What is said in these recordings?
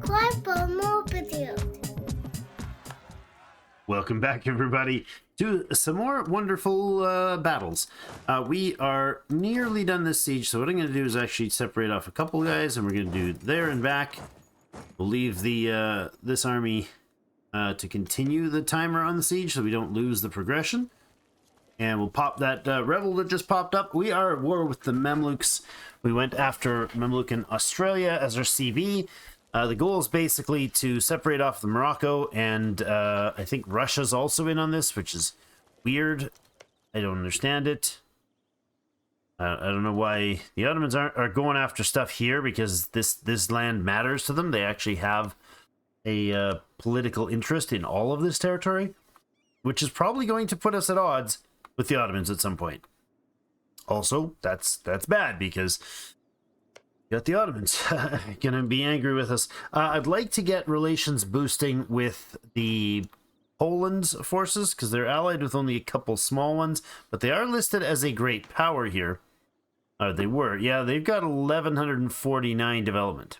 subscribe for more videos. Welcome back, everybody, to some more wonderful battles. We are nearly done this siege, so what I'm going to do is actually separate off a couple guys, and we're going to do there and back. We'll leave the this army to continue the timer on the siege so we don't lose the progression. And we'll pop that rebel that just popped up. We are at war with the Mamluks. We went after Mamluk in Australia as our CB. The goal is basically to separate off the Morocco, and I think Russia's also in on this, which is weird. I don't understand it. I don't know why the Ottomans are going after stuff here, because this land matters to them. They actually have a political interest in all of this territory, which is probably going to put us at odds with the Ottomans at some point. Also, that's bad, because you got the Ottomans gonna be angry with us. I'd like to get relations boosting with the Poland's forces, because they're allied with only a couple small ones, but they are listed as a great power here. They were. Yeah, they've got 1,149 development.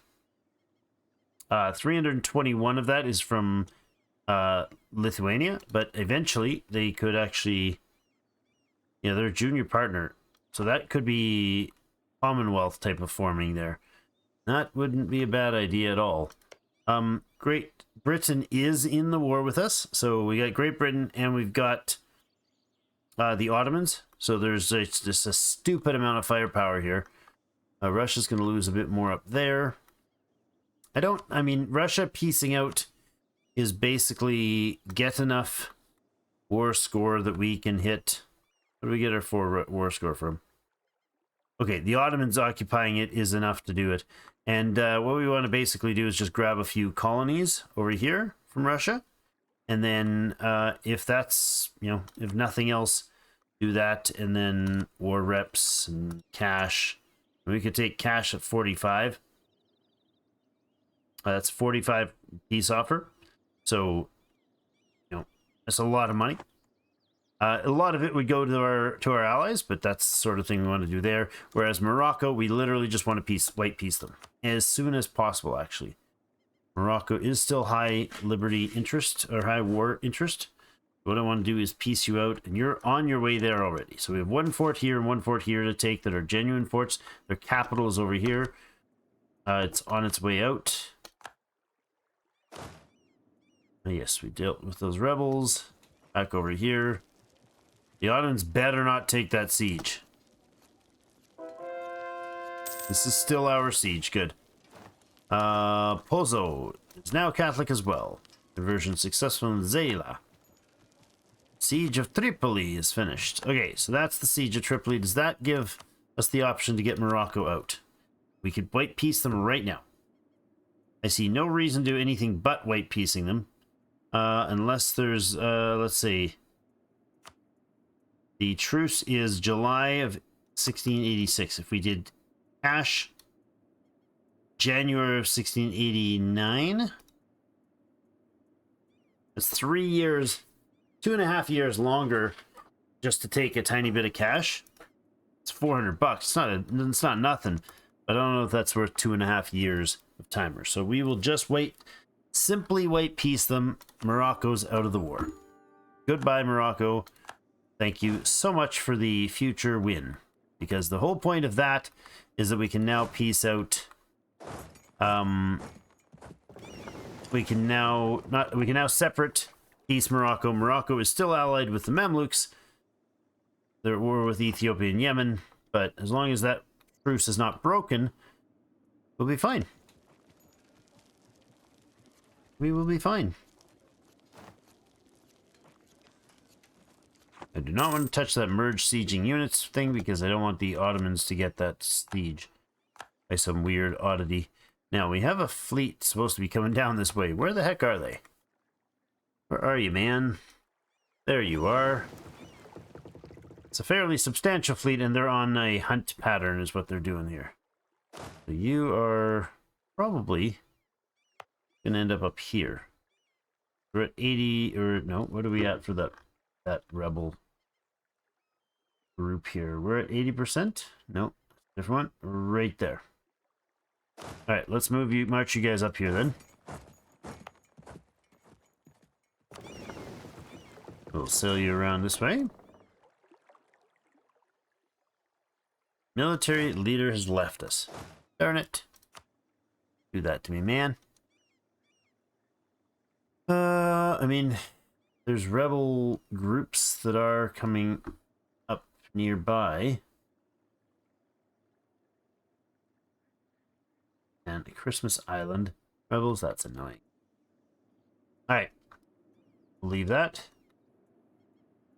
321 of that is from Lithuania, but eventually they could actually... Yeah, they're a junior partner, so that could be Commonwealth type of forming there. That wouldn't be a bad idea at all. Great Britain is in the war with us, so we got Great Britain and we've got the Ottomans. So there's just a stupid amount of firepower here. Russia's going to lose a bit more up there. I mean, Russia piecing out is basically get enough war score that we can hit. Where do we get our war score from? Okay, the Ottomans occupying it is enough to do it. And what we want to basically do is just grab a few colonies over here from Russia. And then if that's, if nothing else, do that. And then war reps and cash. We could take cash at 45. That's 45 peace offer. So, that's a lot of money. A lot of it would go to our allies, but that's the sort of thing we want to do there. Whereas Morocco, we literally just want to white peace them as soon as possible, actually. Morocco is still high liberty interest, or high war interest. What I want to do is peace you out, and you're on your way there already. So we have one fort here and one fort here to take that are genuine forts. Their capital is over here. It's on its way out. Yes, we dealt with those rebels. Back over here. The Ottomans better not take that siege. This is still our siege. Good. Pozo is now Catholic as well. Conversion successful in Zela. Siege of Tripoli is finished. Okay, so that's the siege of Tripoli. Does that give us the option to get Morocco out? We could white peace them right now. I see no reason to do anything but white piecing them. Unless there's, let's see... The truce is July of 1686. If we did cash January of 1689, that's 3 years, 2.5 years longer just to take a tiny bit of cash. It's $400. It's not nothing, but I don't know if that's worth 2.5 years of timer. So we will just simply white peace them. Morocco's out of the war. Goodbye, Morocco. Thank you so much for the future win, because the whole point of that is that we can now peace out. We can now separate peace Morocco. Morocco is still allied with the Mamluks. They're at war with Ethiopia and Yemen, but as long as that truce is not broken, we'll be fine. We will be fine. I do not want to touch that merge sieging units thing, because I don't want the Ottomans to get that siege by some weird oddity. Now, we have a fleet supposed to be coming down this way. Where the heck are they? Where are you, man? There you are. It's a fairly substantial fleet, and they're on a hunt pattern is what they're doing here. So you are probably going to end up here. We're at 80, or no, what are we at for that rebel group here? We're at 80%. Nope, different one. Right there. All right, let's march you guys up here then. sail you around this way. Military leader has left us. Darn it. Do that to me, man. I mean, there's rebel groups that are coming up nearby. And Christmas Island. Rebels, that's annoying. Alright. We'll leave that.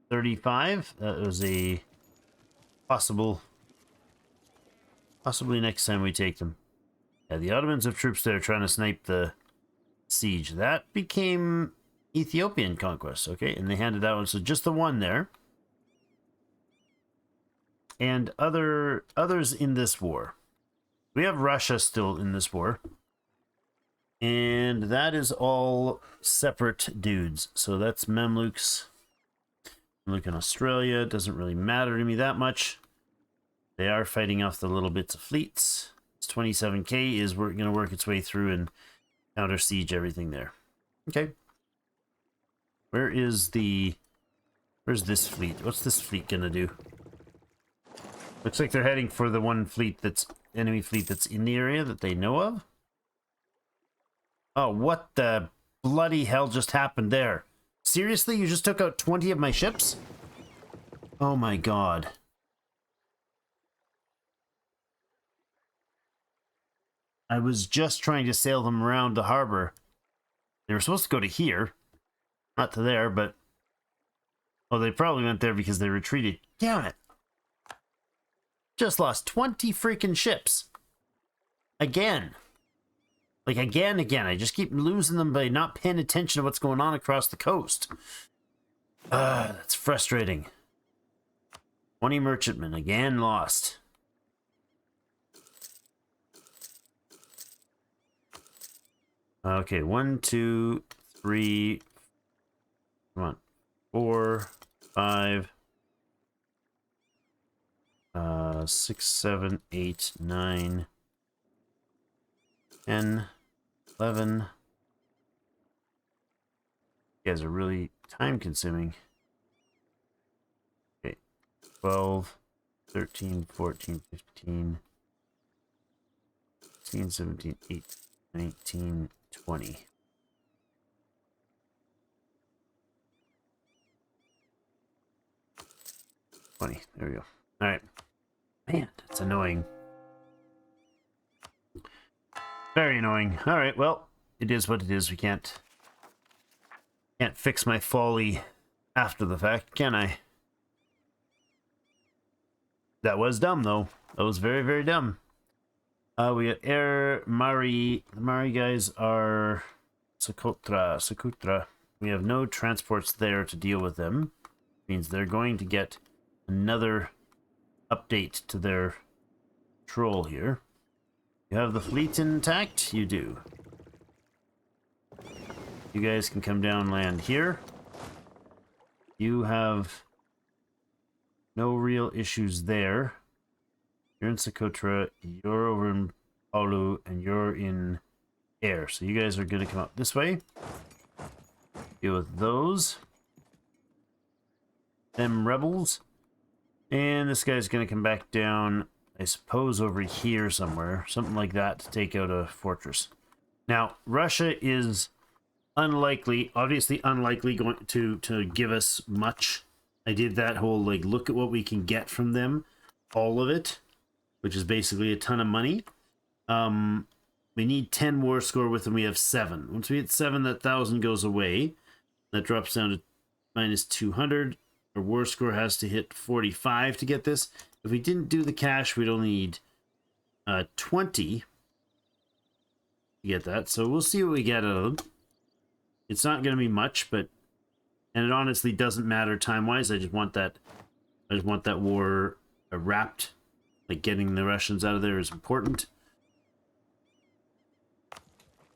35. That was a possibly next time we take them. Yeah, the Ottomans have troops there trying to snipe the siege. That became Ethiopian conquest, okay? And they handed that one, so just the one there. And others in this war. We have Russia still in this war. And that is all separate dudes. So that's Mamluks. Mamluk in Australia. Doesn't really matter to me that much. They are fighting off the little bits of fleets. It's 27k is going to work its way through and counter siege everything there. Okay. Where's this fleet? What's this fleet going to do? Looks like they're heading for the one fleet that's enemy fleet that's in the area that they know of. Oh, what the bloody hell just happened there? Seriously, you just took out 20 of my ships? Oh my god. I was just trying to sail them around the harbor. They were supposed to go to here. Not to there, but... Oh, they probably went there because they retreated. Damn it. Just lost 20 freaking ships. Again. Like, again. I just keep losing them by not paying attention to what's going on across the coast. That's frustrating. 20 merchantmen, again lost. Okay, 1, 2, 3, come on, 4, 5, 6, 7, 8, 9, 10, 11. You guys are really time consuming. Okay, 12, 13, 14, 15, 16, 17, 18, 19, 20. There we go. All right. Man, that's annoying. Very annoying. All right. Well, it is what it is. We can't fix my folly after the fact, can I? That was dumb, though. That was very, very dumb. We got Air Mari. The Mari guys are Socotra. We have no transports there to deal with them. Means they're going to get another update to their patrol here. You have the fleet intact? You do. You guys can come down land here. You have no real issues there. You're in Socotra, you're over in Palu, and you're in Air. So you guys are going to come up this way. Deal with those. Them rebels. And this guy's going to come back down, I suppose, over here somewhere. Something like that to take out a fortress. Now, Russia is unlikely, obviously unlikely going to give us much. I did that whole, like, look at what we can get from them. All of it. Which is basically a ton of money. We need 10 war score with them. We have 7. Once we hit 7, that 1,000 goes away. That drops down to minus 200. Our war score has to hit 45 to get this. If we didn't do the cash, we'd only need 20 to get that. So we'll see what we get out of them. It's not going to be much, but... And it honestly doesn't matter time-wise. I just want that war wrapped. Like, getting the Russians out of there is important.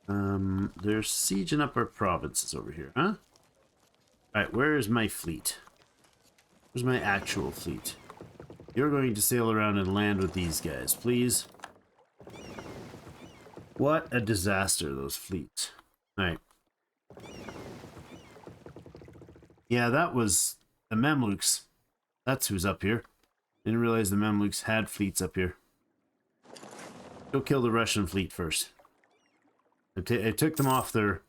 They're sieging up our provinces over here, huh? Alright, where is my fleet? Where's my actual fleet? You're going to sail around and land with these guys, please. What a disaster, those fleets. Alright. Yeah, that was the Mamluks. That's who's up here. Didn't realize the Mamluks had fleets up here. Go kill the Russian fleet first. I took them off their...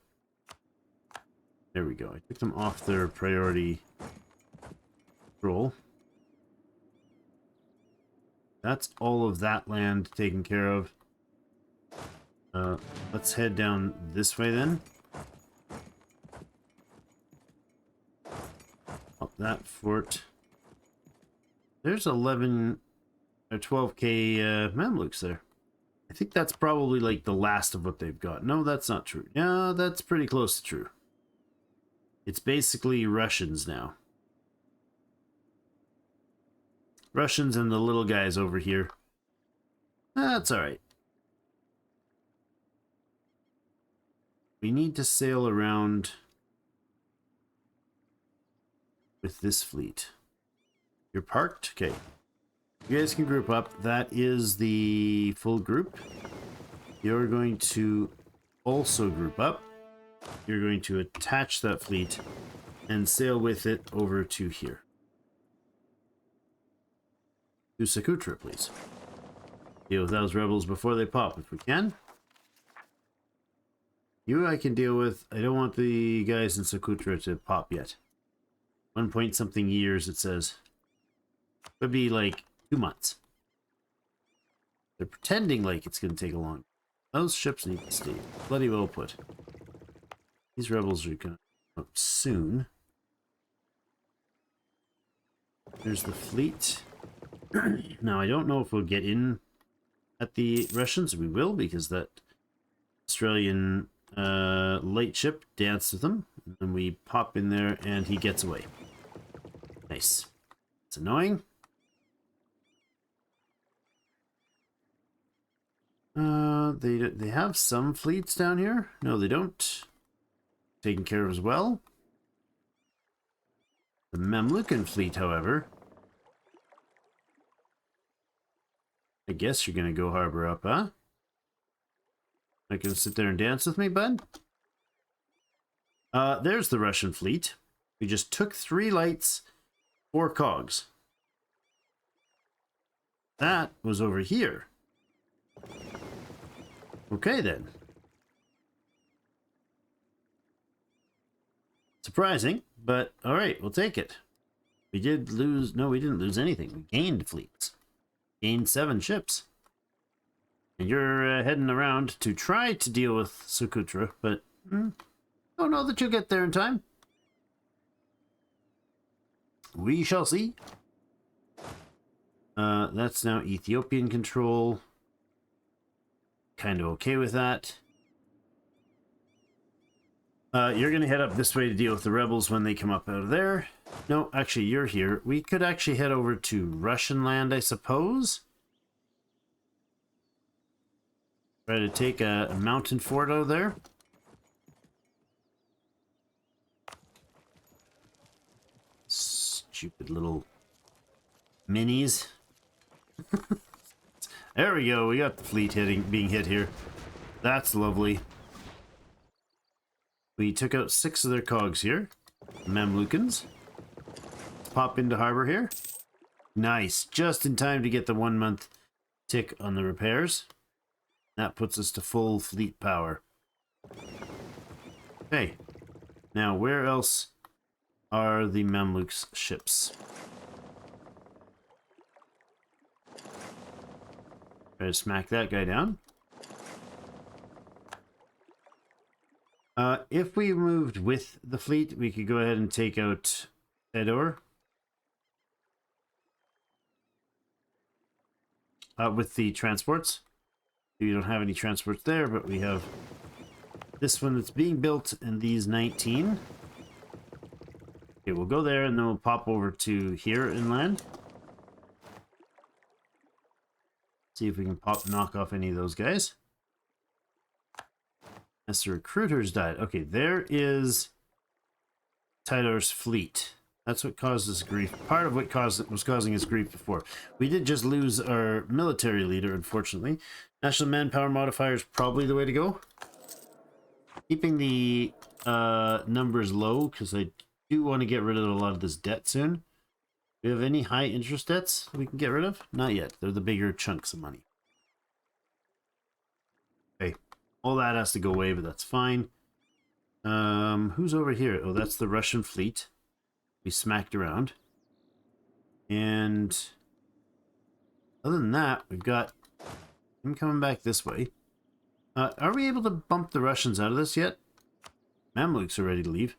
There we go. I took them off their priority roll. That's all of that land taken care of. Let's head down this way then. Up that fort. There's 11 or 12k Mamluks there. I think that's probably like the last of what they've got. No, that's not true. Yeah, that's pretty close to true. It's basically Russians now. Russians and the little guys over here. That's alright. We need to sail around with this fleet. You're parked? Okay. You guys can group up. That is the full group. You're going to also group up. You're going to attach that fleet and sail with it over to here. To Sakutra, please. Deal with those rebels before they pop, if we can. You I can deal with. I don't want the guys in Sakutra to pop yet. 1 point something years, it says. Could be like 2 months. They're pretending like it's going to take a long. Those ships need to stay bloody well put. These rebels are going to come up soon. There's the fleet. Now, I don't know if we'll get in at the Russians. We will, because that Australian light ship danced with them. And then we pop in there, and he gets away. Nice. It's annoying. They have some fleets down here. No, they don't. Taken care of as well. The Mamlukan fleet, however. I guess you're gonna go harbor up, huh? Not gonna sit there and dance with me, bud? There's the Russian fleet. We just took 3 lights, 4 cogs. That was over here. Okay, then. Surprising, but alright, we'll take it. We did lose... No, we didn't lose anything. We gained fleets. Gained 7 ships. And you're heading around to try to deal with Socotra, but don't know that you'll get there in time. We shall see. That's now Ethiopian control. Kind of okay with that. You're going to head up this way to deal with the rebels when they come up out of there. No, actually, you're here. We could actually head over to Russian land, I suppose. Try to take a mountain fort out there. Stupid little minis. There we go. We got the fleet being hit here. That's lovely. We took out 6 of their cogs here. Mamlukans. Let's pop into harbor here. Nice. Just in time to get the 1 month tick on the repairs. That puts us to full fleet power. Okay. Now, where else are the Mamluks' ships? Try to smack that guy down. If we moved with the fleet, we could go ahead and take out Fedor. With the transports. We don't have any transports there, but we have this one that's being built and these 19. Okay, we'll go there and then we'll pop over to here inland. See if we can knock off any of those guys. As the recruiters died. Okay, there is Tidor's fleet. That's what caused us grief. Part of what was causing us grief before. We did just lose our military leader, unfortunately. National manpower modifier is probably the way to go. Keeping the numbers low, because I do want to get rid of a lot of this debt soon. Do we have any high interest debts we can get rid of? Not yet. They're the bigger chunks of money. Okay. All that has to go away, but that's fine. Who's over here? Oh, that's the Russian fleet. We smacked around. And other than that, we've got him coming back this way. Are we able to bump the Russians out of this yet? Mamluks are ready to leave.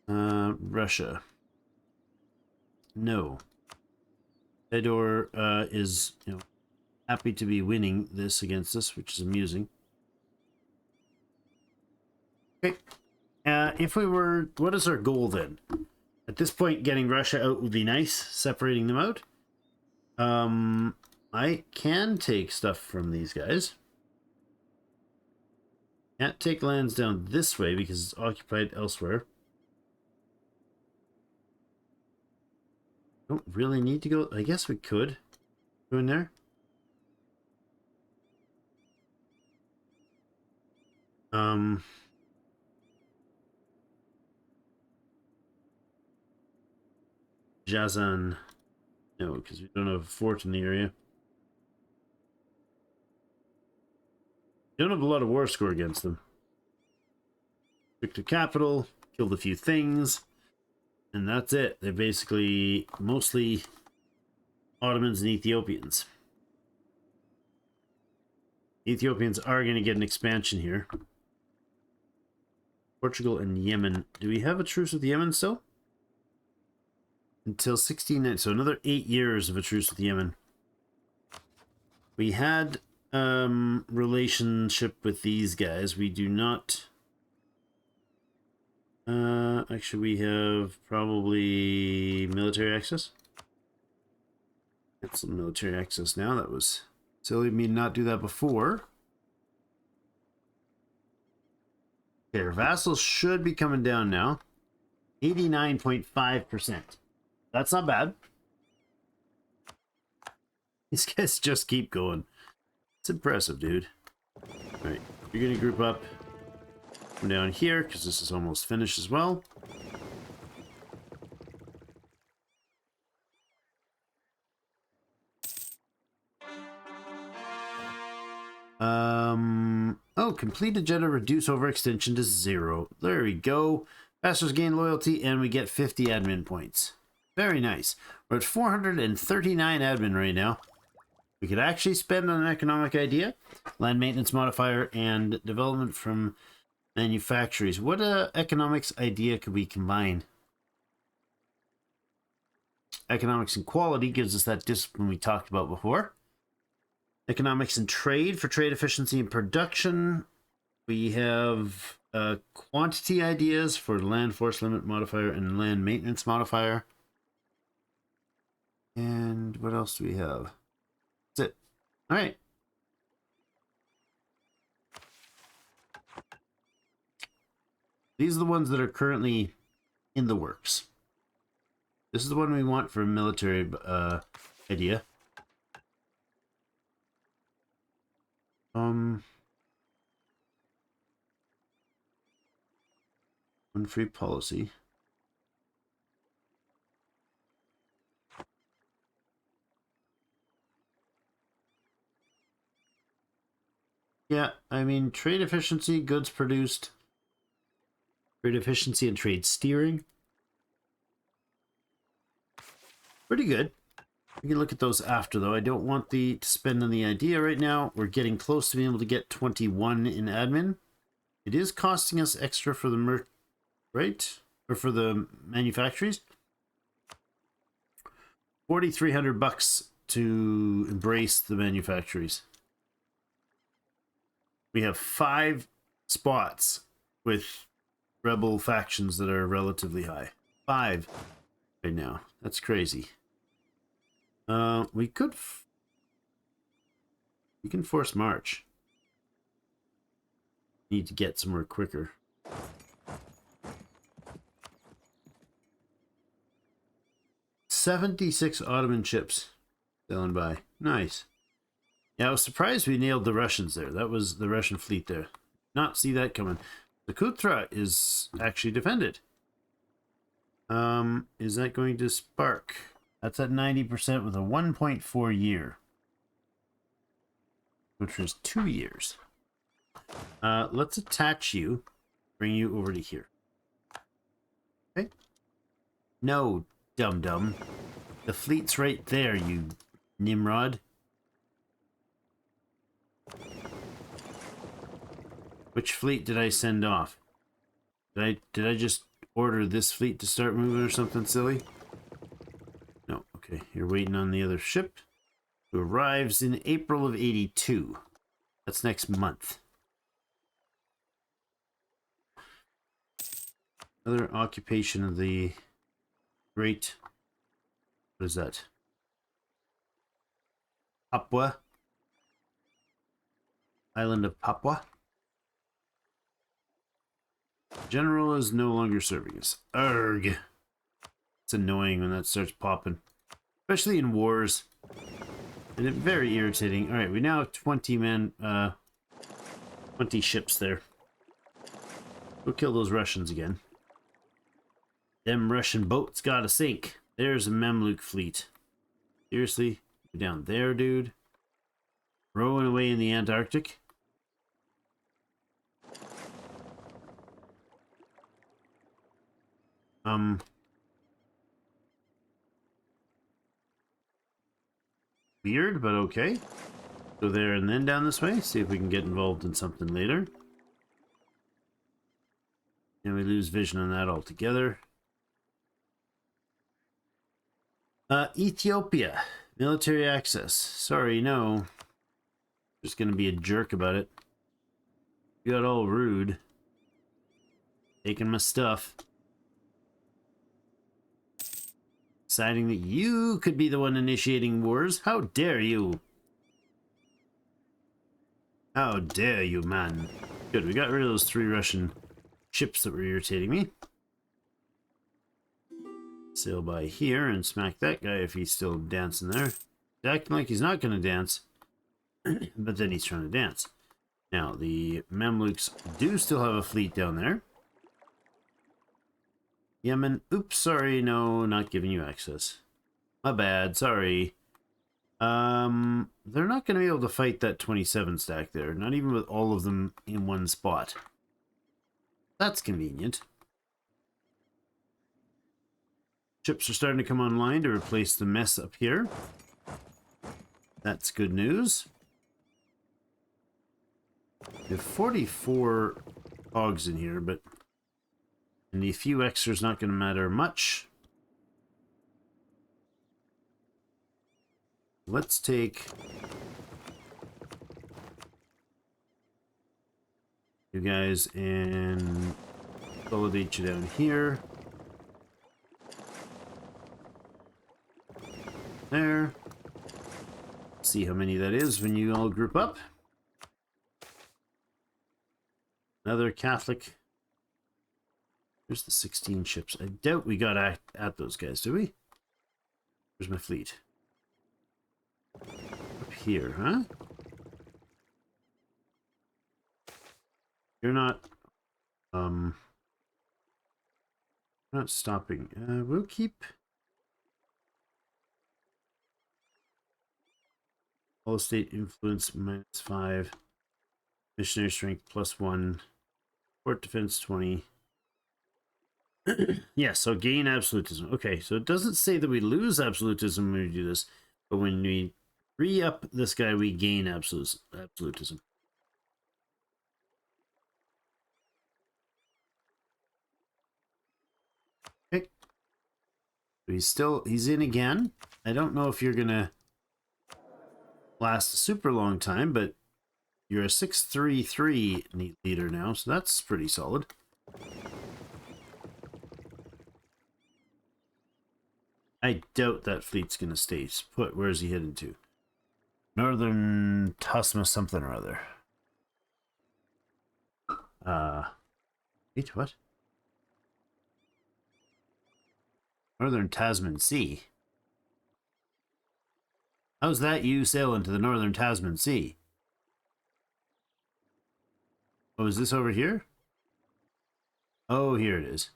Russia. No. Fedor is, happy to be winning this against us, which is amusing. Okay. If we were, what is our goal then? At this point, getting Russia out would be nice, separating them out. I can take stuff from these guys. Can't take lands down this way because it's occupied elsewhere. Don't really need to go. I guess we could go in there. Jazan. No, because we don't have a fort in the area. We don't have a lot of war score against them. Took the capital, killed a few things, and that's it. They're basically mostly Ottomans and Ethiopians. Ethiopians are going to get an expansion here. Portugal and Yemen. Do we have a truce with Yemen still? Until 1690, so another 8 years of a truce with Yemen. We had relationship with these guys. We do not. Actually, we have probably military access. Get some military access now. That was silly of me to not do that before. Okay, our vassals should be coming down now. 89.5%. That's not bad. These guys just keep going. It's impressive, dude. Alright, you're gonna group up. Come down here, because this is almost finished as well. Oh, complete agenda, reduce overextension to 0. There we go. Masters gain loyalty, and we get 50 admin points. Very nice. We're at 439 admin right now. We could actually spend on an economic idea, land maintenance modifier, and development from manufactories. What economics idea could we combine? Economics and quality gives us that discipline we talked about before. Economics and trade for trade efficiency and production. We have quantity ideas for land force limit modifier and land maintenance modifier. And what else do we have? That's it. All right. These are the ones that are currently in the works. This is the one we want for a military idea. One free policy. Yeah, I mean, trade efficiency, goods produced, trade efficiency, and trade steering. Pretty good. We can look at those after, though. I don't want to spend on the idea right now. We're getting close to being able to get 21 in admin. It is costing us extra for the right? Or for the manufactories. 4,300 bucks to embrace the manufactories. We have 5 spots with rebel factions that are relatively high. 5 right now. That's crazy. We could... we can force march. Need to get somewhere quicker. $76 Ottoman ships sailing by. Nice. Yeah, I was surprised we nailed the Russians there. That was the Russian fleet there. Not see that coming. The Kutra is actually defended. Is that going to spark? That's at 90% with a 1.4 year, which was 2 years. Let's attach you, bring you over to here. Okay. No, dum-dum. The fleet's right there, you Nimrod. Which fleet did I send off? Did I just order this fleet to start moving or something silly? No, okay. You're waiting on the other ship, who arrives in April of 82. That's next month. Another occupation of the great... What is that? Papua? Island of Papua? General is no longer serving us. Arg. It's annoying when that starts popping. Especially in wars. And it's very irritating. Alright, we now have 20 men, 20 ships there. Go kill those Russians again. Them Russian boats gotta sink. There's a Mamluk fleet. Seriously? You're down there, dude? Rowing away in the Antarctic? Weird, but okay. Go there and then down this way. See if we can get involved in something later. And we lose vision on that altogether. Ethiopia. Military access. Sorry, no. Just gonna be a jerk about it. You got all rude. Taking my stuff. Deciding that you could be the one initiating wars. How dare you? How dare you, man? Good, we got rid of those 3 Russian ships that were irritating me. Sail by here and smack that guy if he's still dancing there. He's acting like he's not going to dance, but then he's trying to dance. Now, the Mamluks do still have a fleet down there. Yemen, oops, sorry, no, not giving you access. My bad, sorry. They're not going to be able to fight that 27 stack there, not even with all of them in one spot. That's convenient. Ships are starting to come online to replace the mess up here. That's good news. We have 44 hogs in here, but and the few extras not going to matter much. Let's take you guys and consolidate you down here. There. See how many that is when you all group up. Another Catholic. There's the 16 ships. I doubt we got at those guys, do we? Where's my fleet? Up here, huh? You're not... not stopping. We'll keep... All state influence -5. Missionary strength +1. Port defense 20. Yeah, so gain absolutism. Okay, so it doesn't say that we lose absolutism when we do this, but when we re-up this guy, we gain absolutism. Okay. He's in again. I don't know if you're gonna last a super long time, but you're a 633 neat leader now, so that's pretty solid. I doubt that fleet's gonna stay put. Where's he headed to? Northern Tasma something or other. Wait, what? Northern Tasman Sea? How's that you sailing to the Northern Tasman Sea? Oh, is this over here? Oh, here it is.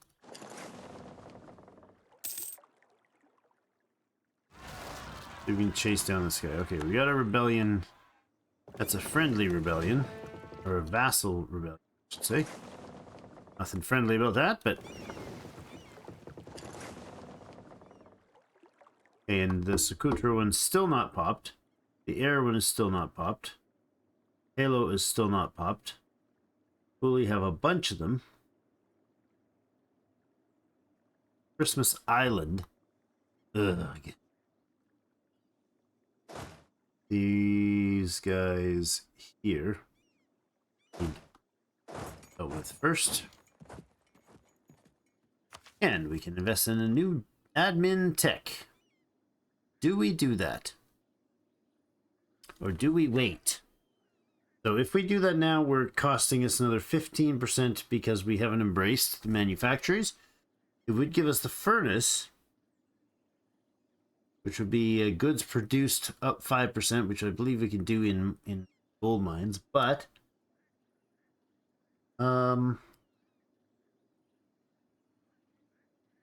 We can chase down this guy. Okay, we got a rebellion. That's a friendly rebellion. Or a vassal rebellion, I should say. Nothing friendly about that, but... And the Socotra one's still not popped. The air one is still not popped. Halo is still not popped. We have a bunch of them. Christmas Island. Ugh. These guys here. Need to go with first. And we can invest in a new admin tech. Do we do that? Or do we wait? So if we do that now, we're costing us another 15% because we haven't embraced the manufacturers. It would give us the furnace, which would be goods produced up 5%, which I believe we can do in gold mines, but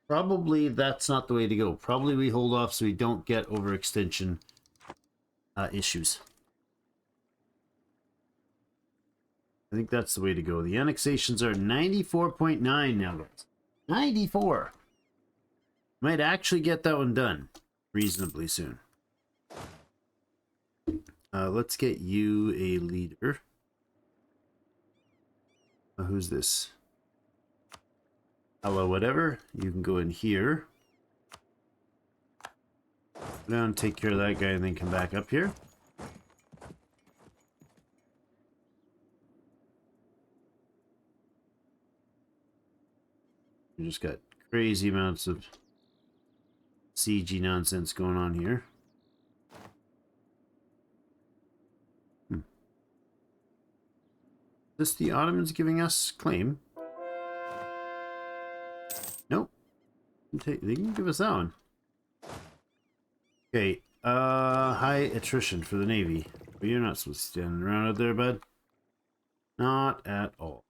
probably that's not the way to go. Probably we hold off so we don't get overextension issues. I think that's the way to go. The annexations are 94.9 now, guys. 94! Might actually get that one done reasonably soon. Let's get you a leader. Who's this? Hello, whatever. You can go in here. Go down, take care of that guy, and then come back up here. We just got crazy amounts of CG nonsense going on here. Is this the Ottomans giving us claim? Nope. They can give us that one. Okay, high attrition for the Navy. But you're not supposed to stand around out there, bud. Not at all.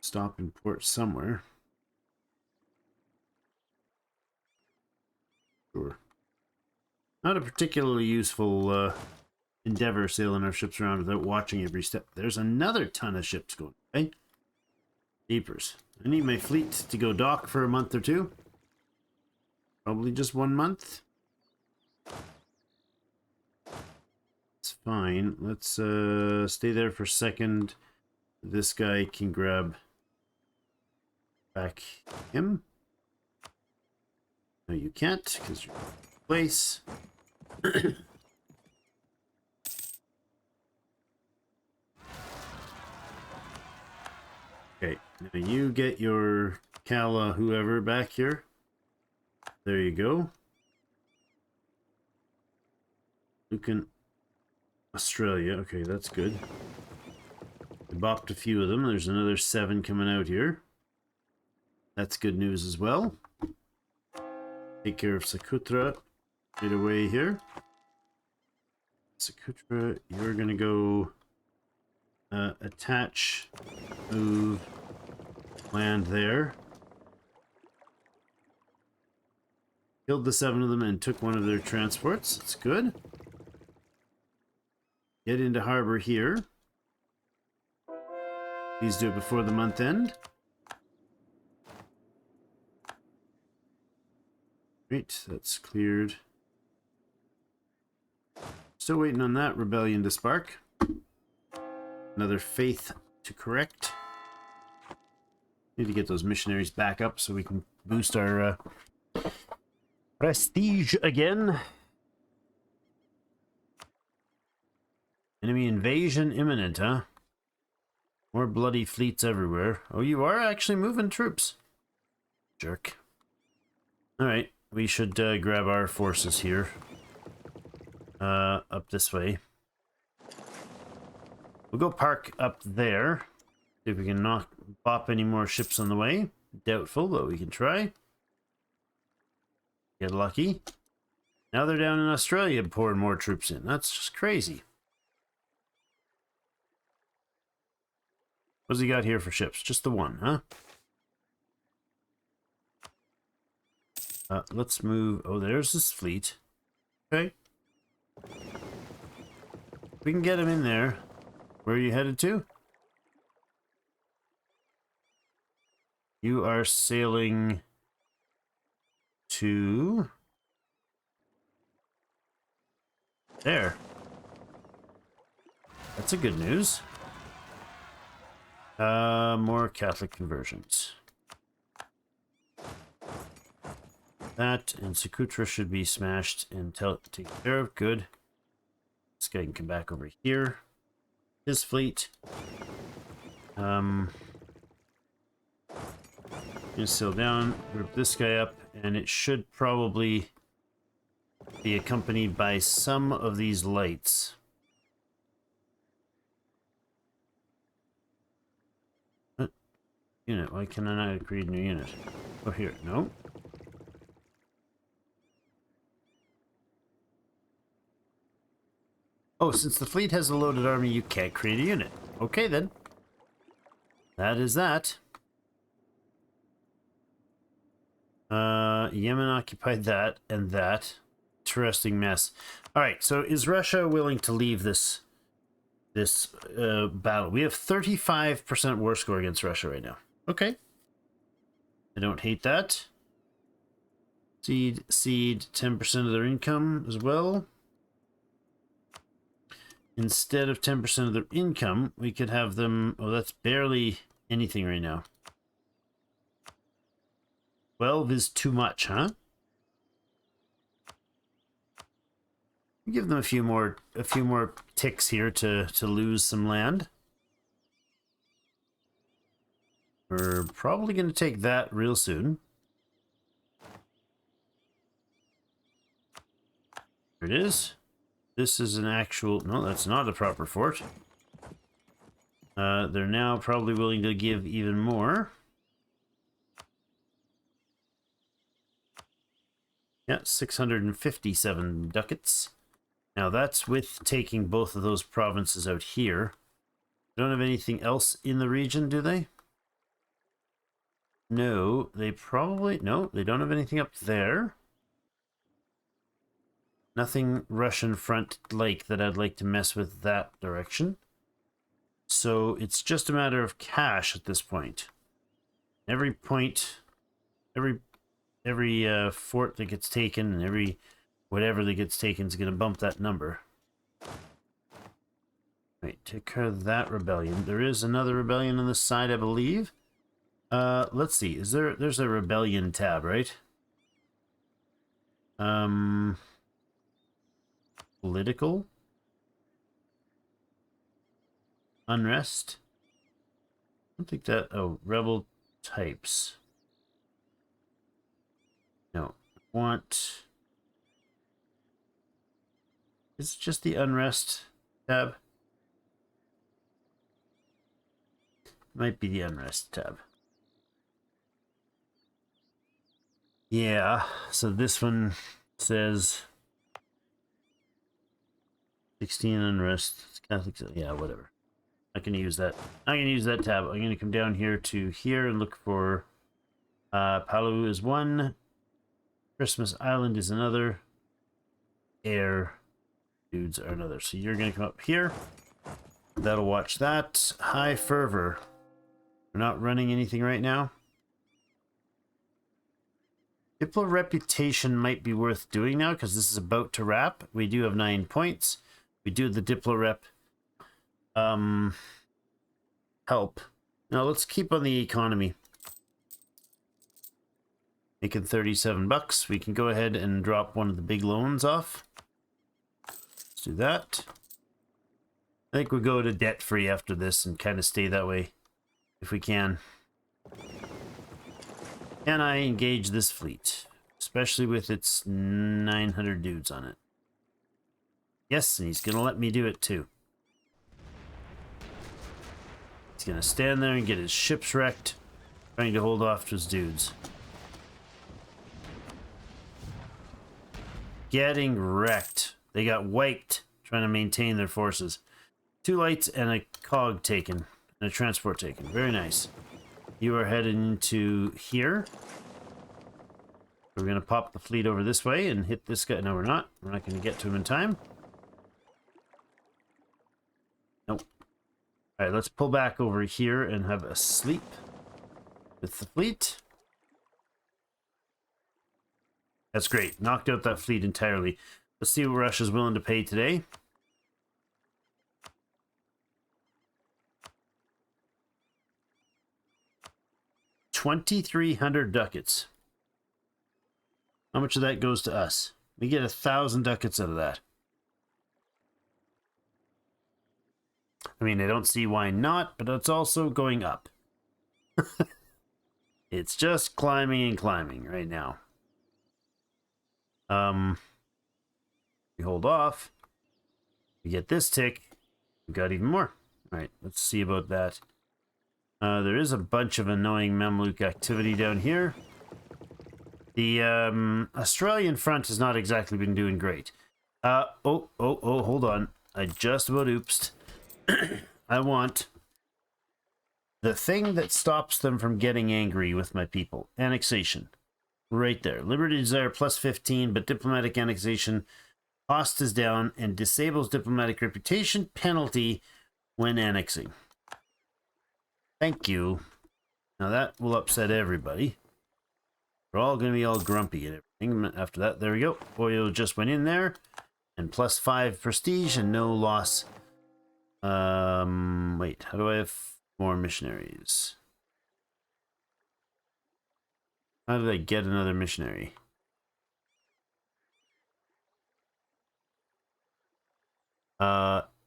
Stop in port somewhere. Sure. Not a particularly useful endeavor sailing our ships around without watching every step. There's another ton of ships going, right? Jeepers. I need my fleet to go dock for a month or two. Probably just 1 month. It's fine. Let's stay there for a second. This guy can grab back him. No, you can't because you're in place. Okay, now you get your Kala whoever back here. There you go. Lucan, Australia. Okay, that's good. We bopped a few of them. There's another 7 coming out here. That's good news as well. Take care of Socotra right away here. Socotra, you're gonna go attach, move, land there. Killed the 7 of them and took one of their transports. That's good. Get into harbor here. Please do it before the month end. Great, that's cleared. Still waiting on that rebellion to spark. Another faith to correct. Need to get those missionaries back up so we can boost our prestige again. Enemy invasion imminent, huh? More bloody fleets everywhere. Oh, you are actually moving troops. Jerk. Alright, we should grab our forces here. Up this way. We'll go park up there. See if we can not pop any more ships on the way. Doubtful, but we can try. Get lucky. Now they're down in Australia pouring more troops in. That's just crazy. What's he got here for ships? Just the one, huh? Let's move. Oh, there's this fleet. Okay. We can get him in there. Where are you headed to? You are sailing to there. That's a good news. More Catholic conversions. That and Sakutra should be smashed and taken care of. Good. This guy can come back over here. His fleet. Gonna sail down, group this guy up, and it should probably be accompanied by some of these lights. Unit, why can I not create a new unit? Oh, here, no. Oh, since the fleet has a loaded army, you can't create a unit. Okay, then. That is that. Yemen occupied that and that. Interesting mess. Alright, so is Russia willing to leave this battle? We have 35% war score against Russia right now. Okay. I don't hate that. Seed 10% of their income as well. Instead of 10% of their income, we could have them... Oh, that's barely anything right now. 12 is too much, huh? Give them a few more ticks here to lose some land. We're probably going to take that real soon. There it is. This is an actual... No, that's not a proper fort. They're now probably willing to give even more. Yeah, 657 ducats. Now that's with taking both of those provinces out here. They don't have anything else in the region, do they? No, they probably... No, they don't have anything up there. Nothing Russian front-like that I'd like to mess with that direction. So it's just a matter of cash at this point. Every point, every fort that gets taken and every whatever that gets taken is going to bump that number. Right, take care of that rebellion. There is another rebellion on this side, I believe. Let's see. There's a rebellion tab, right? Political unrest. I don't think that... Oh, rebel types. No, want... Is it just the unrest tab? Might be the unrest tab. Yeah, so this one says 16 unrest. It's Catholic. Yeah, whatever. I can use that. I'm going to use that tab. I'm going to come down here to here and look for Palau is one. Christmas Island is another. Air dudes are another. So you're going to come up here. That'll watch that. High fervor. We're not running anything right now. Diplo reputation might be worth doing now because this is about to wrap. We do have 9 points. We do the Diplo rep help. Now let's keep on the economy. Making 37 bucks. We can go ahead and drop one of the big loans off. Let's do that. I think we'll go to debt free after this and kind of stay that way if we can. Can I engage this fleet? Especially with its 900 dudes on it. Yes, and he's going to let me do it too. He's going to stand there and get his ships wrecked, trying to hold off his dudes. Getting wrecked. They got wiped trying to maintain their forces. 2 lights and a cog taken. And a transport taken. Very nice. You are heading into here. We're going to pop the fleet over this way and hit this guy. No, we're not. We're not going to get to him in time. Nope. All right, let's pull back over here and have a sleep with the fleet. That's great. Knocked out that fleet entirely. Let's see what Russia's willing to pay today. $2,300 ducats. How much of that goes to us? We get 1,000 ducats out of that. I mean, I don't see why not, but it's also going up. It's just climbing and climbing right now. We hold off. We get this tick. We got even more. All right, let's see about that. There is a bunch of annoying Mamluk activity down here. The Australian front has not exactly been doing great. Oh, hold on. I just about oopsed. I want the thing that stops them from getting angry with my people. Annexation. Right there. Liberty desire plus 15, but diplomatic annexation cost is down and disables diplomatic reputation penalty when annexing. Thank you. Now that will upset everybody. We're all going to be all grumpy and everything. After that, there we go. Oil just went in there. And plus 5 prestige and no loss. Wait, how do I have more missionaries? How did I get another missionary?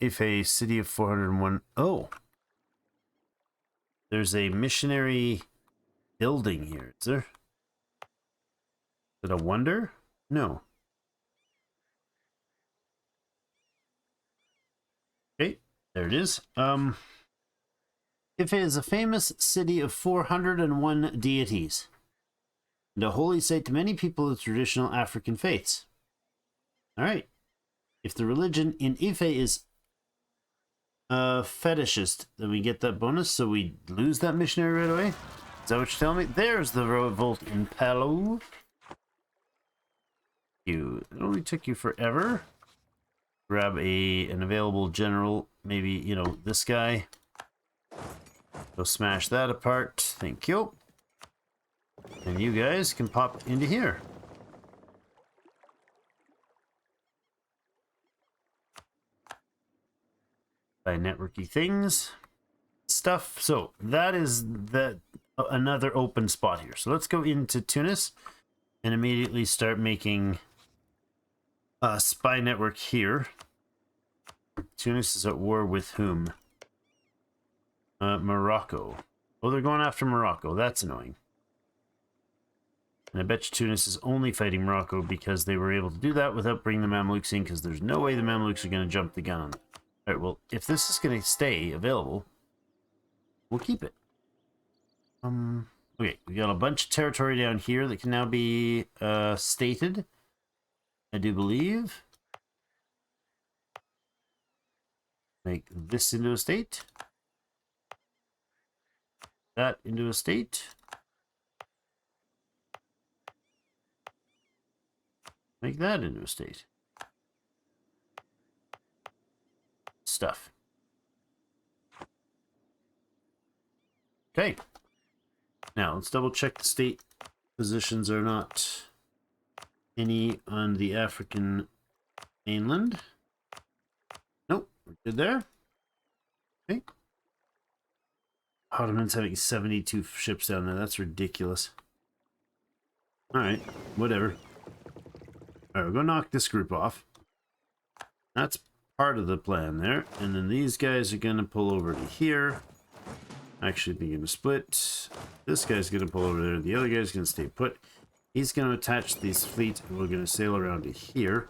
If a city of 401... Oh! There's a missionary building here, is there? Is it a wonder? No. Okay, there it is. Ife is a famous city of 401 deities, and a holy site to many people of traditional African faiths. All right. If the religion in Ife is fetishist, then we get that bonus, so we lose that missionary right away. Is that what you're telling me? There's the revolt in Palau. It only took you forever. Grab an available general, maybe, you know, this guy. Go smash that apart. Thank you. And you guys can pop into here. Buy networky things. Stuff. So that is another open spot here. So let's go into Tunis and immediately start making a spy network here. Tunis is at war with whom? Morocco. Oh, they're going after Morocco. That's annoying. And I bet you Tunis is only fighting Morocco because they were able to do that without bringing the Mamluks in, because there's no way the Mamluks are going to jump the gun on that. Alright, well, if this is going to stay available, we'll keep it. Okay, we got a bunch of territory down here that can now be stated, I do believe. Make this into a state. That into a state. Make that into a state. Stuff. Okay. Now, let's double check the state positions are not any on the African mainland. Nope, we're good there. Okay. Ottoman's having 72 ships down there. That's ridiculous. Alright, whatever. Alright, we're going to knock this group off. That's part of the plan there. And then these guys are going to pull over to here. Actually, they're going to split. This guy's going to pull over there. The other guy's going to stay put. He's going to attach these fleet, and we're going to sail around to here.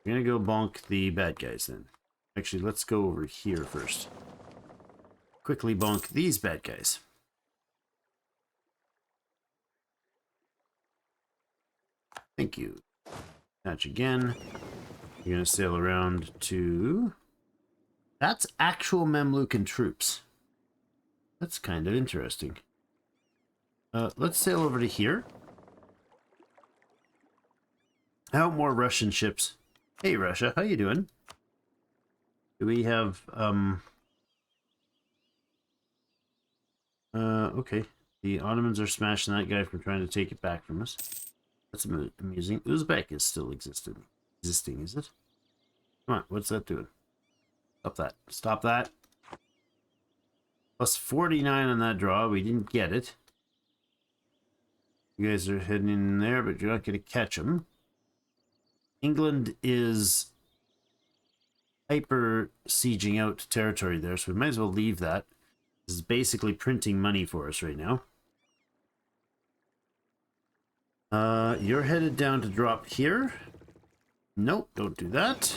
We're going to go bonk the bad guys then. Actually, let's go over here first. Quickly bonk these bad guys. Thank you. Attach again. You're going to sail around to... That's actual Mamlukan troops. That's kind of interesting. Let's sail over to here. Now more Russian ships. Hey Russia, how you doing? Do we have okay. The Ottomans are smashing that guy for trying to take it back from us. That's amusing. Uzbek is still existing, is it? Come on, what's that doing? Stop that. Stop that. Plus 49 on that draw. We didn't get it. You guys are heading in there, but you're not going to catch them. England is hyper sieging out territory there, so we might as well leave that. This is basically printing money for us right now. You're headed down to drop here. Nope, don't do that.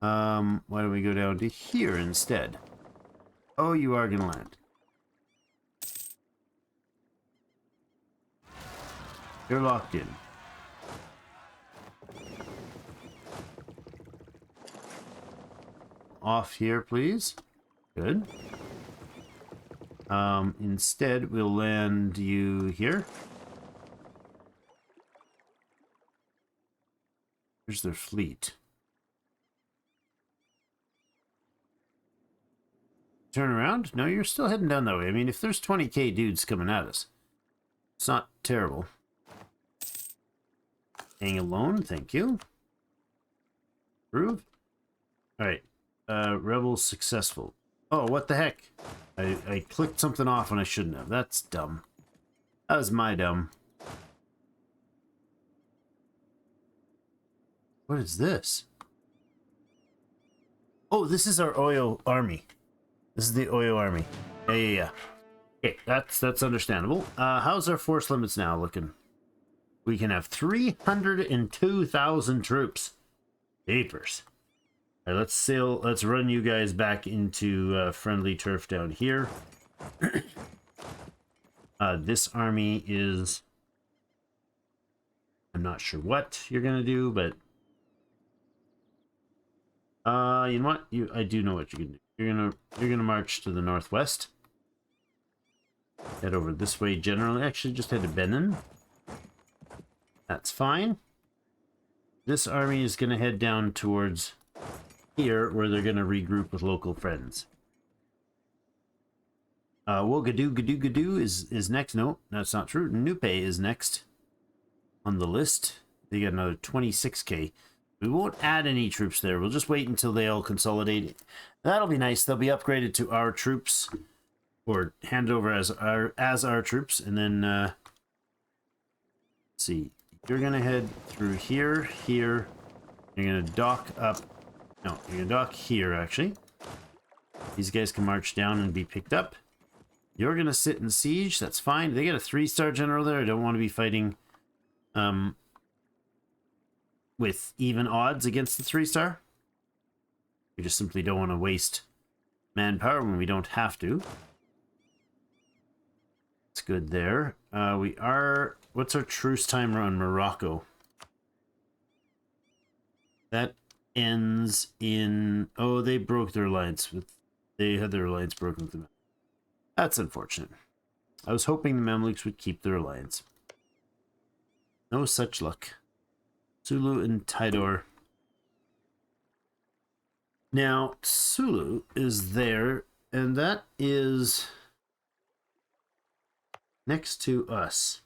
Why don't we go down to here instead? Oh, you are gonna land. You're locked in. Off here, please. Good. Instead, we'll land you here. Here's their fleet. Turn around? No, you're still heading down that way. I mean, if there's 20k dudes coming at us, it's not terrible. Staying alone, thank you. Approve. Alright. Rebels successful. Oh, what the heck? I clicked something off when I shouldn't have. That's dumb. That was my dumb. What is this? Oh, this is our Oyo army. This is the Oyo army. Yeah. Okay, that's understandable. How's our force limits now looking? We can have 302,000 troops. Papers. All right, let's sail. Let's run you guys back into friendly turf down here. This army is... I'm not sure what you're gonna do, but you know what? I do know what you're gonna do. You're gonna march to the northwest. Head over this way generally. Actually, just head to Benin. That's fine. This army is gonna head down towards here, where they're gonna regroup with local friends. Wogadoo is next. No, that's not true. Nupe is next on the list. They got another 26k. We won't add any troops there. We'll just wait until they all consolidate. That'll be nice. They'll be upgraded to our troops, or handed over as our troops, and then let's see. You're gonna head through here. You're gonna dock up. No, you're gonna dock here actually. These guys can march down and be picked up. You're gonna sit in siege. That's fine. They got a 3-star general there. I don't want to be fighting with even odds against the 3-star. We just simply don't want to waste manpower when we don't have to. It's good there. We are... What's our truce timer on Morocco? That ends in... Oh, they broke their alliance with... They had their alliance broken with them. That's unfortunate. I was hoping the Mamluks would keep their alliance. No such luck. Sulu and Tidor. Now, Sulu is there, and that is next to us.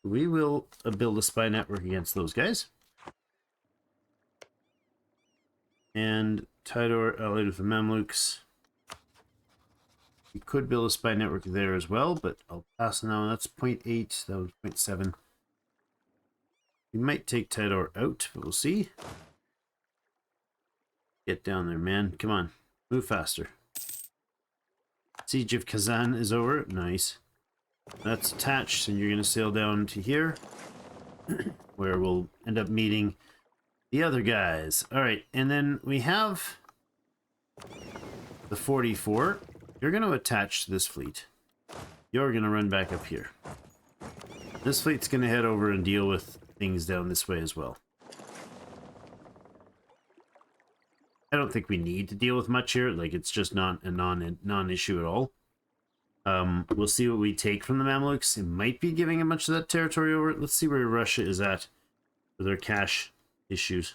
We will build a spy network against those guys. And Tidor allied with the Mamluks. We could build a spy network there as well, but I'll pass now. That's 0.8. That was 0.7. We might take Tidor out, but we'll see. Get down there, man. Come on. Move faster. Siege of Kazan is over. Nice. That's attached, and you're going to sail down to here, where we'll end up meeting the other guys. All right, and then we have the 44. You're going to attach to this fleet. You're going to run back up here. This fleet's going to head over and deal with things down this way as well. I don't think we need to deal with much here. Like, it's just not a non-issue at all. We'll see what we take from the Mamluks. It might be giving a much of that territory over. Let's see where Russia is at with their cash issues.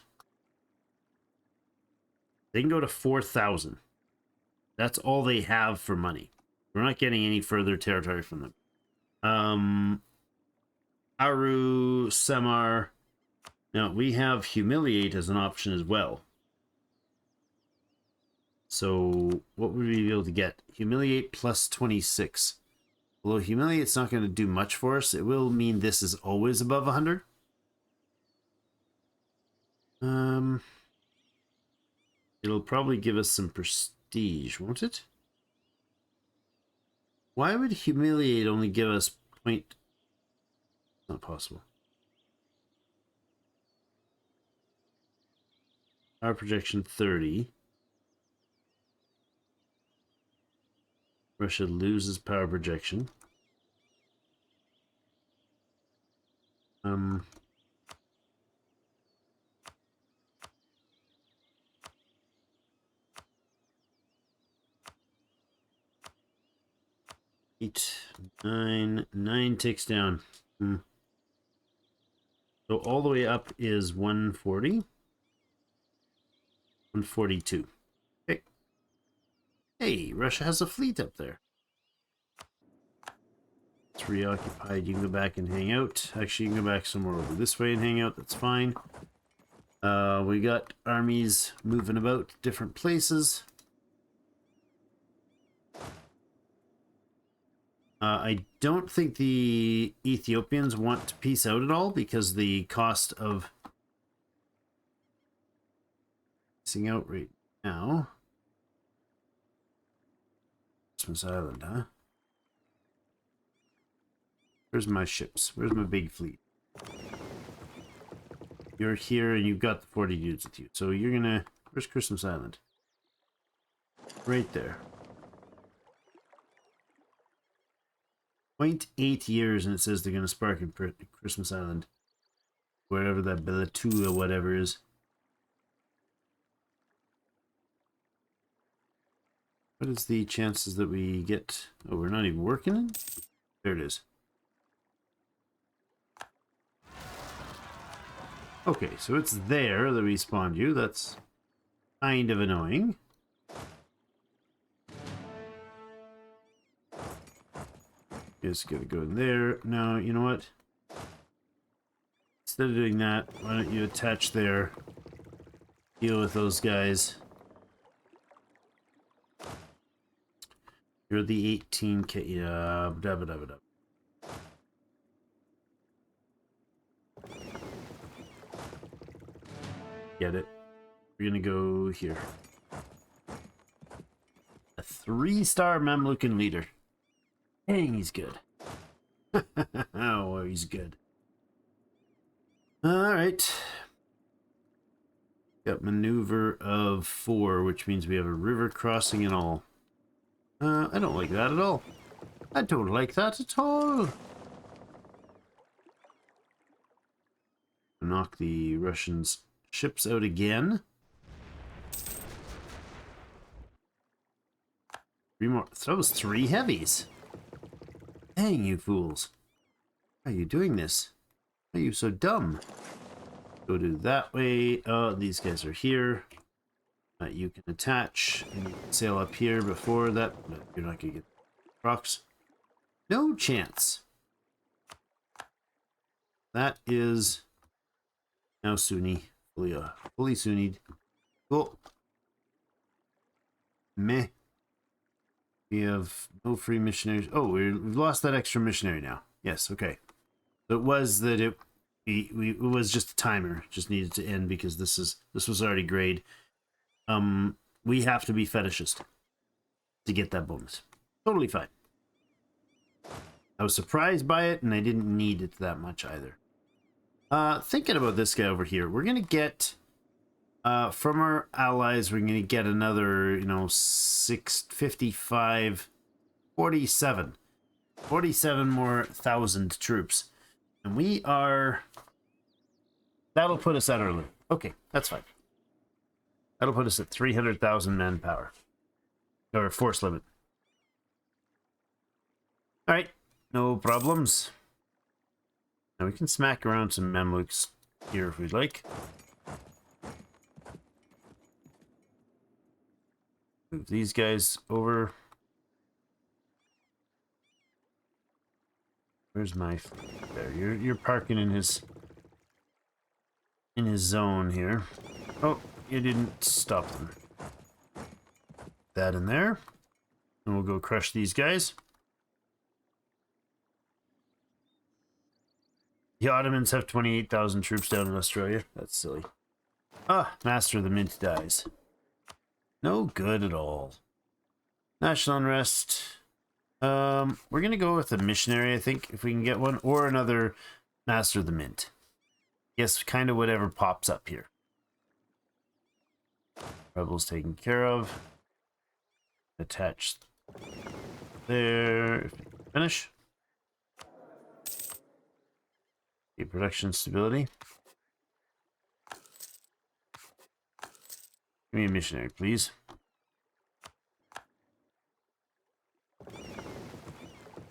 They can go to 4,000. That's all they have for money. We're not getting any further territory from them. Aru, Samar. Now, we have Humiliate as an option as well. So, what would we be able to get? Humiliate plus 26. Although Humiliate's not going to do much for us, it will mean this is always above 100. It'll probably give us some prestige, won't it? Why would Humiliate only give us point? Not possible. Power projection 30. Russia loses power projection. 8, 9, 9 ticks down. So all the way up is 140. 142. Okay. Hey, Russia has a fleet up there. It's reoccupied. You can go back and hang out. Actually, you can go back somewhere over this way and hang out. That's fine. We got armies moving about different places. I don't think the Ethiopians want to peace out at all because the cost of peacing out right now. Christmas Island, huh? Where's my ships? Where's my big fleet? You're here and you've got the 40 dudes with you. So you're gonna... Where's Christmas Island? Right there. 0.8 years and it says they're gonna spark in Christmas Island. Wherever that Belatua whatever is. What is the chances that we get... Oh, we're not even working it? There it is. Okay, so it's there that we spawned you. That's kind of annoying. Just gotta go in there. Now, you know what? Instead of doing that, why don't you attach there? Deal with those guys. You're the 18K. Yeah, da-ba-da-ba-da. Get it. We're gonna go here. A 3-star Mamlukan leader. Dang, he's good. Oh, he's good. Alright. Got maneuver of 4, which means we have a river crossing and all. I don't like that at all. I don't like that at all. Knock the Russians' ships out again. 3 more. That was 3 heavies. Dang, you fools. How are you doing this? Why are you so dumb? Go to that way. Oh, these guys are here. You can attach and you can sail up here before that, but you're not going to get rocks. No chance. That is now Sunni. Fully Sunnied. Cool. Meh. We have no free missionaries. Oh, we've lost that extra missionary now. Yes, okay. So it was that it was just a timer. It just needed to end because this was already grade. We have to be fetishist to get that bonus. Totally fine. I was surprised by it, and I didn't need it that much either. Thinking about this guy over here, we're gonna get from our allies, we're gonna get another, 655, 47 more 1,000 troops, and we are. That'll put us at our limit. Okay, that's fine. That'll put us at 300,000 manpower. Or force limit. Alright, no problems. Now we can smack around some Mamluks here if we'd like. Move these guys over. Where's my... There, you're parking in his zone here. Oh, you didn't stop them. That in there. And we'll go crush these guys. The Ottomans have 28,000 troops down in Australia. That's silly. Ah, Master of the Mint dies. No good at all. National unrest. We're going to go with a missionary, I think, if we can get one. Or another Master of the Mint. Yes, kind of whatever pops up here. Rebels taken care of. Attach there. Finish. Okay, production stability. Give me a missionary, please.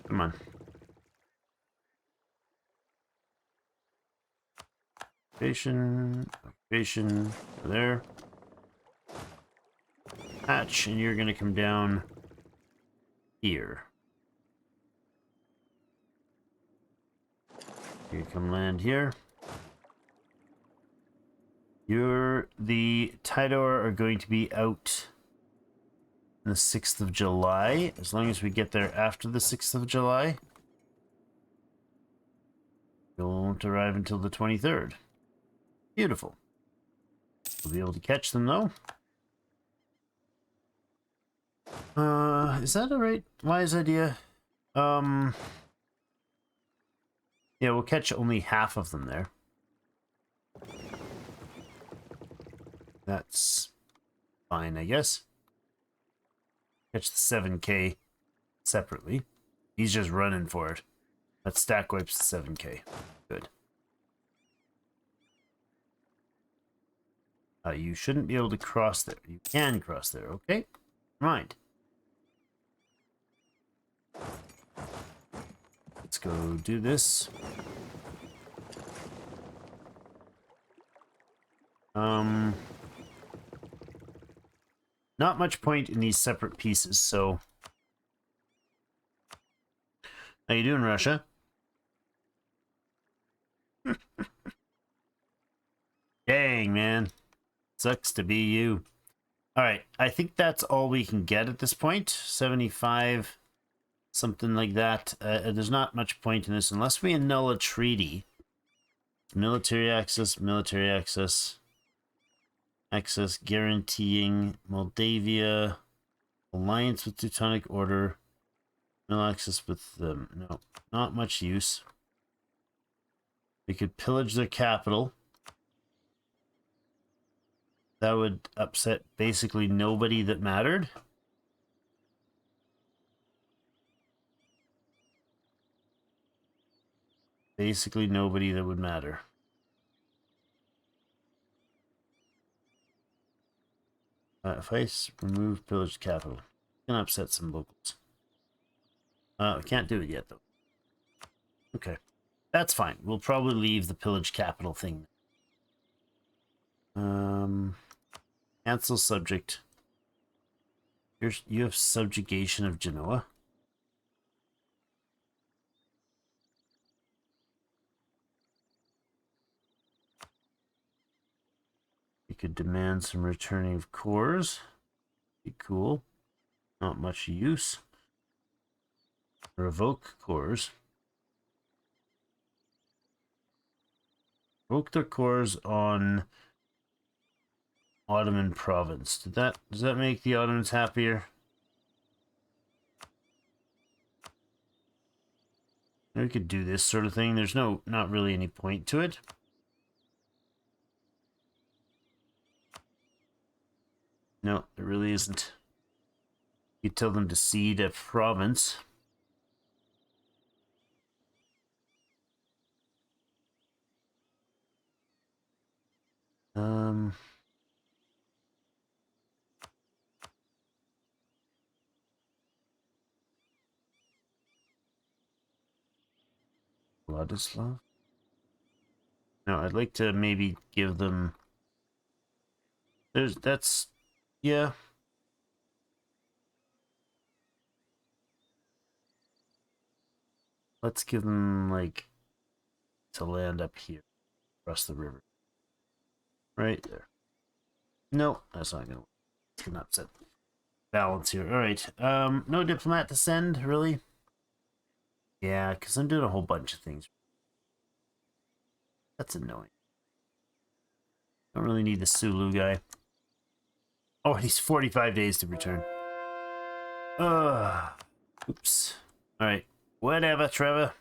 Come on. Occupation, there. Hatch, and you're gonna come down here. You come land here. The Tidor are going to be out on the 6th of July, as long as we get there after the 6th of July. They won't arrive until the 23rd. Beautiful. We'll be able to catch them though. Is that a right wise idea? Yeah, we'll catch only half of them there. That's fine, I guess. Catch the 7K separately. He's just running for it. That stack wipes the 7K. Good. You shouldn't be able to cross there. You can cross there, okay? Mind. Let's go do this. Not much point in these separate pieces, so... How you doing, Russia? Dang, man. Sucks to be you. Alright, I think that's all we can get at this point. 75, something like that. There's not much point in this unless we annul a treaty. Military access, access guaranteeing Moldavia, alliance with Teutonic Order, no access with them. No, not much use. We could pillage their capital. That would upset basically nobody that mattered. Basically nobody that would matter. If I remove pillaged capital, it's gonna upset some locals. I can't do it yet though. Okay, that's fine. We'll probably leave the pillaged capital thing. Cancel subject. You have subjugation of Genoa. You could demand some returning of cores. Be cool. Not much use. Revoke cores. Revoke their cores on Ottoman province. Does that make the Ottomans happier? We could do this sort of thing. There's not really any point to it. No, there really isn't. You tell them to cede a province. Vladislav? No, I'd like to maybe give them... That's... Yeah. Let's give them, like, to land up here, across the river. Right there. No, that's not gonna work. It's gonna upset balance here. Alright, no diplomat to send, really? Yeah, because I'm doing a whole bunch of things. That's annoying. Don't really need the Sulu guy. Oh, he's 45 days to return. Oops. Alright, whatever, Trevor.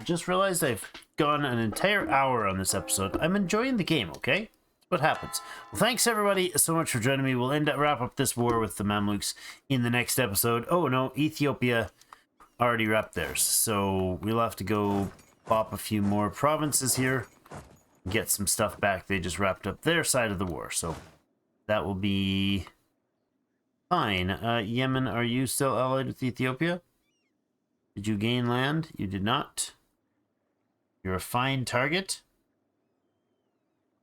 Just realized I've gone an entire hour on this episode. I'm enjoying the game, okay? That's what happens. Well, thanks everybody so much for joining me. We'll wrap up this war with the Mamluks in the next episode. Oh no, Ethiopia already wrapped theirs. So we'll have to go pop a few more provinces here. Get some stuff back. They just wrapped up their side of the war. So that will be fine. Yemen, are you still allied with Ethiopia? Did you gain land? You did not. You're a fine target.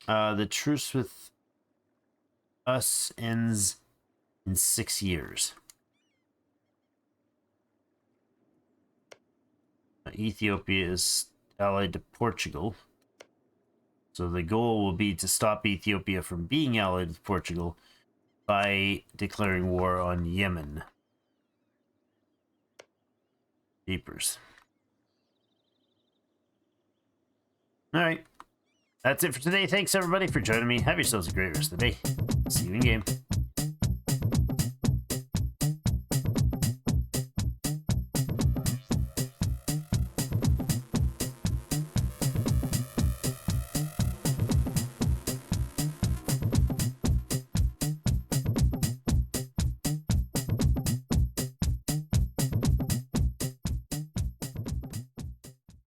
The truce with us ends in 6 years. Ethiopia is allied to Portugal. So the goal will be to stop Ethiopia from being allied with Portugal by declaring war on Yemen. Jeepers. Alright. That's it for today. Thanks everybody for joining me. Have yourselves a great rest of the day. See you in game.